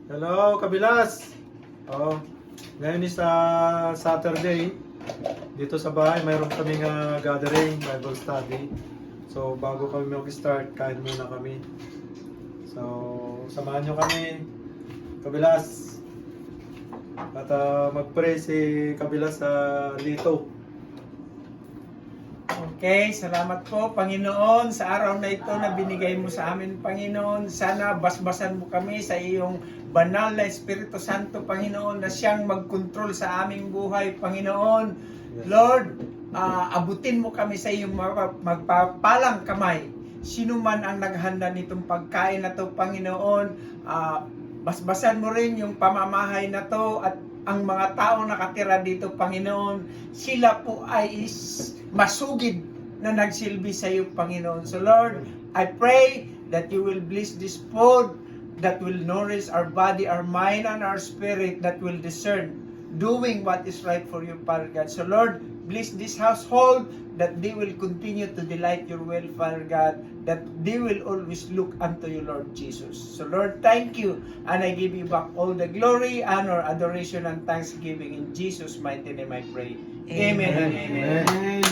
Hello, Kabilas! Oh, ngayon is Saturday. Dito sa bahay, mayroon kaming gathering, Bible study. So, bago kami mag-start, kain muna kami. So, samahan nyo kami, Kabilas. At mag-pray si Kabilas sa Lito. Okay, salamat po Panginoon sa araw na ito na binigay mo sa amin Panginoon. Sana basbasan mo kami sa iyong banal na Espiritu Santo Panginoon na siyang mag-control sa aming buhay Panginoon. Lord, abutin mo kami sa iyong magpapalang kamay. Sino man ang naghanda nitong pagkain na to Panginoon, basbasan mo rin yung pamamahay na to at ang mga taong nakatira dito, Panginoon, sila po ay masugid na nagsilbi sa iyo, Panginoon. So Lord, I pray that you will bless this food that will nourish our body, our mind, and our spirit, that will discern doing what is right for you, Father God. So Lord, bless this household, that they will continue to delight your will, Father God, that they will always look unto you, Lord Jesus. So Lord, thank you, and I give you back all the glory, honor, adoration, and thanksgiving. In Jesus' mighty name I pray. Amen and amen. Amen.